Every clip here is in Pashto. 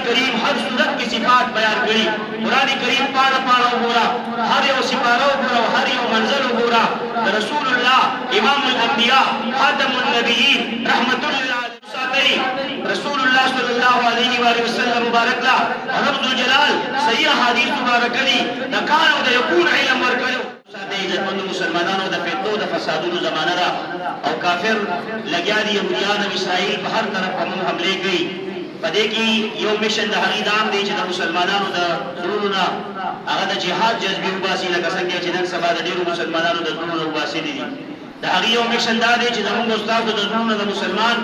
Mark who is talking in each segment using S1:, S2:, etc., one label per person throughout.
S1: کریم ہر صورت کی صفات بیان کری قرآن کریم پاڑا پاڑا گورا ہر یو سپارہ گورا ہر یو منزل گورا رسول اللہ امام الانبیاء خاتم النبیین رحمت اللہ علیہ رسول اللہ صلی اللہ علیہ وآلہ وسلم مبارک لا رب الجلال صحیح حدیث مبارک لی نکانو دا یکون علم ورکلو عزت مند مسلمانانو دا فتنو دا فسادونو زمانہ دا او کافر لگیا دی یهودیان و اسرائیل په هر طرف هم حملے گئی پدې کې یو میشن د هغې دام دی چې د مسلمانانو د زړونو نه هغه د جهاد جذبې وباسي لکه څنګه چې نن سبا د ډېرو مسلمانانو د زړونو نه وباسلي دي د هغې یو میشن دا دی چې زموږ استادو د زړونو د مسلمان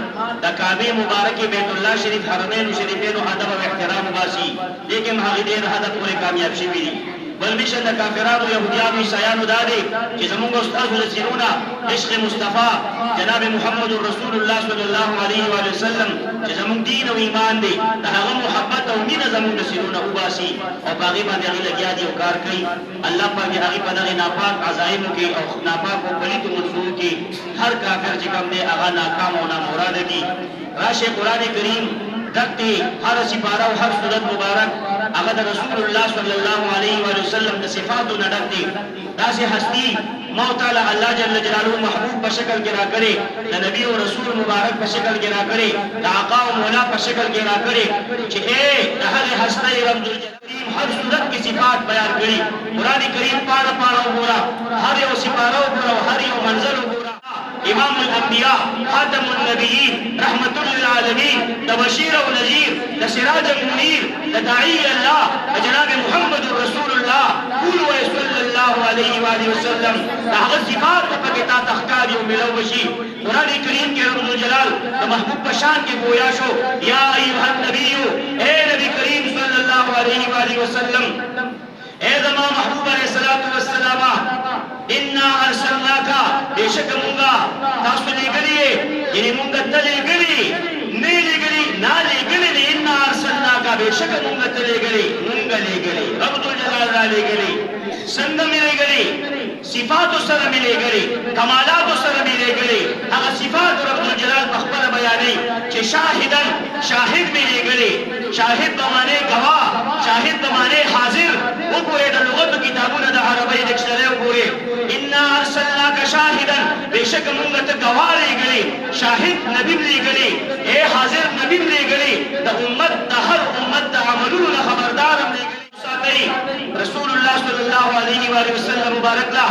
S1: د کعبې مبارکې بیت الله شریف حرمین شریفینو ادب او احترام وباسي دې کې هم هغې ډېر حده پورې کامیاب شوي دي بل میشن د کافرانو یهودیانو عیسایانو دا دی چې زموږ استادو د سیرونه عشق مصطفی جناب محمد رسول الله صلی الله علیه و وسلم چې زموږ دین او ایمان دی د هغه محبت او مینه زموږ د سیرونه وباسي او په هغې باندې هغې لګیا دي او کار کوي الله پاک د هغې په دغې ناپاک عزایمو کې او ناپاکو پلیتو منصورو کې هر کافر چې کوم دی هغه ناکام او نامراده دي راشئ قرآن کریم دکتی ہر سپارہ و ہر صورت مبارک اگر رسول اللہ صلی اللہ علیہ وآلہ وسلم دا صفاتو ندکتی دا سے ہستی موتالا اللہ جل جلالہ محبوب پر شکل گرا کرے دا نبی و رسول مبارک پر شکل گرا کرے دا آقا و مولا پر شکل گرا کرے چھے اے دا حل ہستی رمض الجلالیم ہر صورت کی صفات بیان کری قرآن کریم پاڑا پاڑا گورا ہر یو سپارہ گورا ہر یو منزل گورا امام الانبیاء خاتم النبیین رحمت للعالمین دا بشیر و نذیر دا سراج منیر دا داعی اللہ دا جناب محمد رسول اللہ قولوا صلی اللہ علیہ وآلہ وسلم دا حضر صفات و پکتا تخکاری و ملو بشی قرآن کریم کے رب الجلال دا محبوب پشان کے گویا شو یا ایوہ النبیو اے نبی کریم صلی اللہ علیہ وآلہ وسلم اے زمان محبوب علیہ السلام انا ارسلناکا بے شک مونگا تاسو لے گلیے یعنی مونگا تلے گلی نہیں لے گلی نہ لے گلی انا ارسلناکا بے شک مونگا تلے گلی مونگا لے گلی رب الجلال را لے گلی سنگ ملے گلی صفات سر ملے گلی کمالات سر ملے گلی اگر صفات رب الجلال مخبر بیانی کہ شاہدن شاہد ملے گلی شاہد بمانے گواہ شاہد بمانے حاضر وہ پورے دا لغت کتابون دا عربی ڈکشنری پورے انا ارسلناک شاہدن بے شک منگت گواہ لے گلی شاہد نبی لے گلی اے حاضر نبی لے گلی دا امت دا ہر امت دا عملون خبردار لے گلی رسول اللہ صلی اللہ علیہ وآلہ وسلم مبارک لا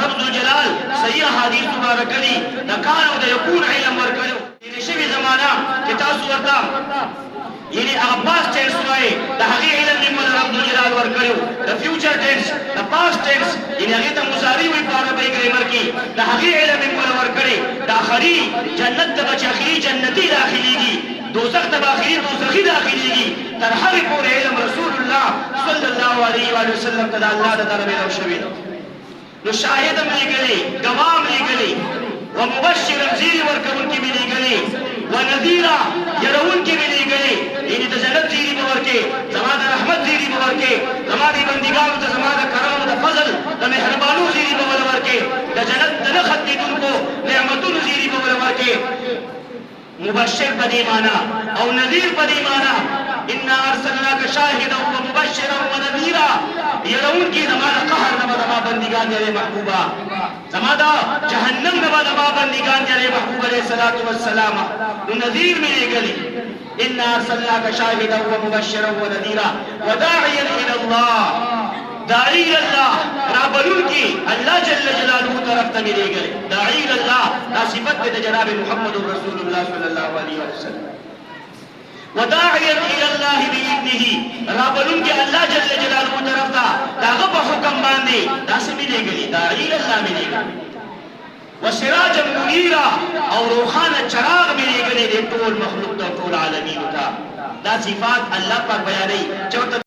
S1: رب الجلال صحیح حدیث مبارک لی نکانو دا یکون علم ورکلو یعنی شوی زمانہ کتاسو ورطا یعنی پاس ٹینس ہوئے دا حقی علم نمال رب الجلال ورکلو دا فیوچر ٹینس دا پاس ٹینس یعنی حقی تا مزاری ہوئی پارا بھائی گریمر کی دا حقی علم نمال ورکلے دا خری جنت دا بچ اخری جنتی داخلی گی دوزخ دا باخری دوزخی داخلی گی تر ہر پور علم رسول اللہ صلی اللہ علیہ وآلہ وسلم تدا اللہ دا طرف لو شوید نو شاہدم لے گلے گوام لے گلے ومبشرم زیری ورکبن کی ملی گلے ونذیرہ یرون کی ملی گلے یعنی دا جنت زیری بورکے زمان رحمت زیری بورکے زمان بندگانو دا زمان کرم دا فضل دا محربانو زیری بورکے دا جنت دا نخط دی دن کو نعمتون زیری بورکے مبشر بدی مانا او نذیر بدی مانا انا ارسلناک شاہدا و مبشرا و نذیرا یرون کی زمان قہر نبا دما بندگان جرے محبوبہ زمان دا جہنم نبا دما بندگان جرے محبوب علیہ السلام نذیر ملے گلی انا ارسلناک شاہدا و مبشرا و نذیرا وداعیا الاللہ داعی اللہ رابلون کی اللہ جل جلالہ طرف تمہیں گئے داعی اللہ ناصفت بے جناب محمد رسول اللہ صلی اللہ علیہ وسلم وداعیا الاللہ بإذنہ رابلون کی اللہ جل جلالہ طرف تا داغب حکم باندے ناصف ملے گئے داعی اللہ ملے گئے وسراجا منیرا اور روحان چراغ ملے گئے دے طول مخلوق تا طول عالمین تا دا صفات اللہ پر بیانی